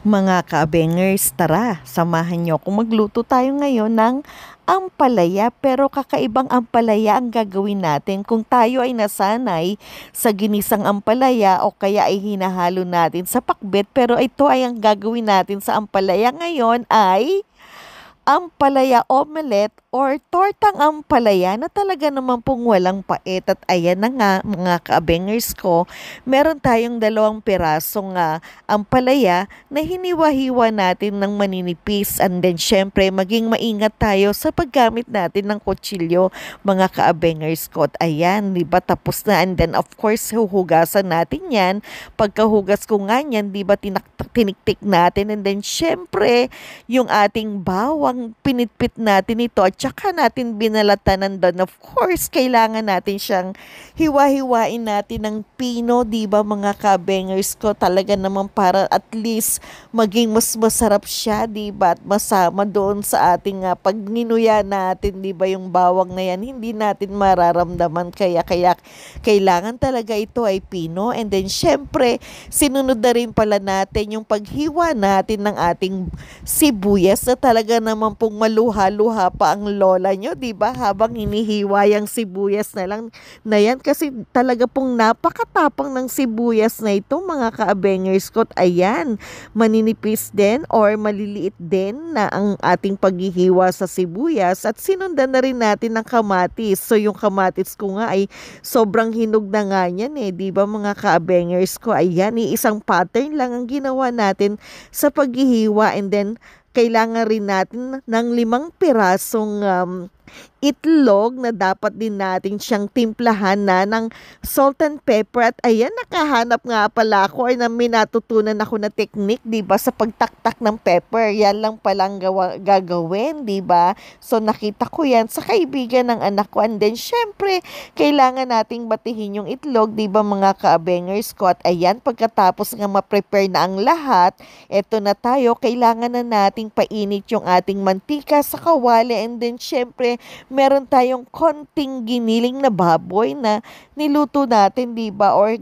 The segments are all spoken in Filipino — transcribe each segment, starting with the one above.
Mga ka-abengers, tara, samahan niyo kung magluto tayo ngayon ng ampalaya. Pero kakaibang ampalaya ang gagawin natin kung tayo ay nasanay sa ginisang ampalaya o kaya ay hinahalo natin sa pakbet. Pero ito ay ang gagawin natin sa ampalaya ngayon ay ampalaya omelette or tortang ampalaya na talaga naman pong walang pait. At ayan na nga mga kaabengers ko, meron tayong 2 pirasong ampalaya na hiniwa-hiwa natin ng maninipis, and then syempre maging maingat tayo sa paggamit natin ng kutsilyo mga kaabengers ko. At ayan, di ba tapos na, and then of course huhugasan natin yan. Pagkahugas ko nga yan, di ba tiniktik natin, and then syempre yung ating bawang pinitpit natin ito at saka natin binalatan nandun. Of course, kailangan natin siyang hiwa-hiwain natin ng pino, di ba mga kabengers ko? Talaga naman para at least maging mas masarap siya, di ba? At masama doon sa ating pag ninuya natin, di ba yung bawang na yan, hindi natin mararamdaman. Kaya kailangan talaga ito ay pino. And then syempre, sinunod na rin pala natin yung paghiwa natin ng ating sibuyas na talaga naman pong maluha-luha pa ang lola nyo, di ba? Habang hinihiwa yung sibuyas na yan kasi talaga pong napakatapang ng sibuyas na ito mga ka-abengers ko. Ayan, maninipis din or maliliit din na ang ating paghihiwa sa sibuyas at sinundan na rin natin ng kamatis. So yung kamatis ko nga ay sobrang hinog na nga yan di ba mga ka-abengers ko? Ayan, isang pattern lang ang ginawa natin sa paghihiwa, and then kailangan rin natin ng 5 pirasong itlog na dapat din natin siyang timplahan na ng salt and pepper. At ayan, nakahanap nga pala ako or na may natutunan ako na technique, di ba, sa pagtaktak ng pepper. Yan lang palang gagawin, di ba? So nakita ko yan sa kaibigan ng anak ko, and then syempre kailangan nating batihin yung itlog, di ba mga ka-abengers ko? At ayan, pagkatapos nga ma-prepare na ang lahat, eto na tayo, kailangan na nating painit yung ating mantika sa kawali, and then syempre meron tayong konting giniling na baboy na niluto natin, di ba? Or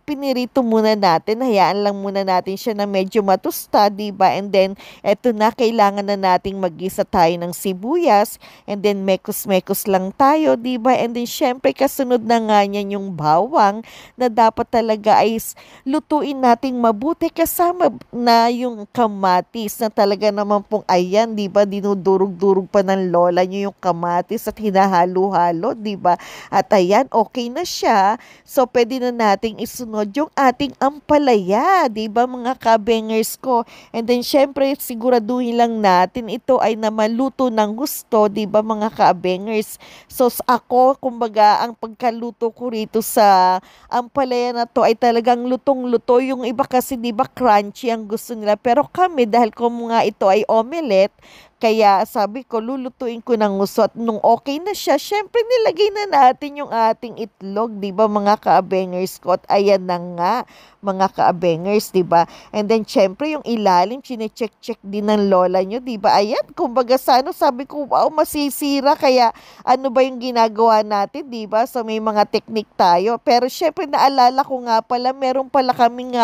pinirito muna natin, hayaan lang muna natin siya na medyo matusta, di ba? And then, eto na, kailangan na nating mag-isa tayo ng sibuyas, and then mekos-mekos lang tayo, di ba? And then, syempre, kasunod na nga niyan yung bawang na dapat talaga ay lutuin nating mabuti kasama na yung kamatis na talaga naman pong, ayan, di ba? Dinudurog-durog pa ng lola niyo yung kamatis at hinahalo-halo, di ba? At ayan, okay na siya. So, pwede na nating isunod yung ating ampalaya, di ba mga kabengers ko? And then syempre siguraduhin lang natin ito ay na maluto ng gusto, di ba mga kabengers? So ako, kumbaga, ang pagkaluto ko rito sa ampalaya na to ay talagang lutong-luto. Yung iba kasi di ba crunchy ang gusto nila, pero kami dahil kung nga ito ay omelette, kaya sabi ko, lulutuin ko ng gusto. At nung okay na siya, syempre nilagay na natin yung ating itlog, di ba mga ka-abengers ko? At ayan na nga, mga ka-abengers, di ba? And then syempre yung ilalim, chine-check-check din ng lola nyo, di ba? Ayan, kumbaga sabi ko, wow, masisira. Kaya ano ba yung ginagawa natin, di ba? So may mga technique tayo. Pero syempre naalala ko nga pala, meron pala kaming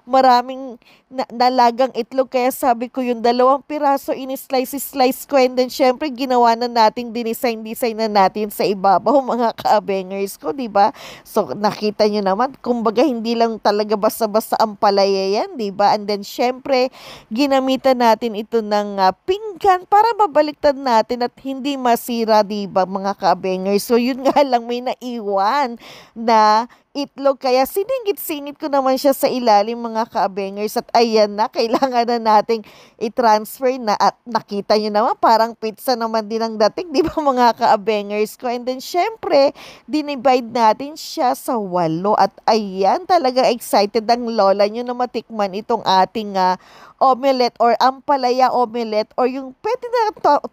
maraming nalagang itlog. Kaya sabi ko, yung 2 piraso in-slice ko, and then syempre ginawa na nating dinesign na natin sa ibabaw mga ka-abengers ko, di ba? So nakita nyo naman, kumbaga hindi lang talaga basta-basta ampalaya yan, di ba? And then syempre ginamitan natin ito ng pinggan para mabaliktad natin at hindi masira, di ba mga ka-abengers? So yun nga lang, may naiwan na itlog, kaya siningit-singit ko naman siya sa ilalim mga ka-abengers. At ayan na, kailangan na nating i-transfer na, at nakita nyo naman parang pizza naman din ang dating, di ba mga ka-abengers ko? And then syempre dinivide natin siya sa 8, at ayan, talaga excited ang lola nyo na matikman itong ating omelette or ampalaya omelette, or yung pwede na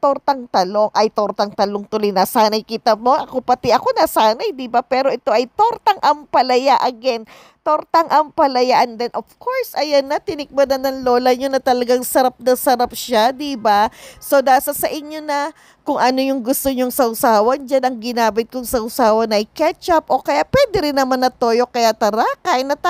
tortang talong tuloy. Nasanay, kita mo, pati ako nasanay, di ba? Pero ito ay tortang ampalaya, again, tortang ampalaya. And then of course, ayan na, tinikman na ng lola nyo na talagang sarap na sarap siya, di ba? So nasa sa inyo na kung ano yung gusto nyong sausawan. Diyan ang ginamit kong sausawan ay ketchup, o kaya pwede rin naman na toyo. Kaya tara, kain na tayo.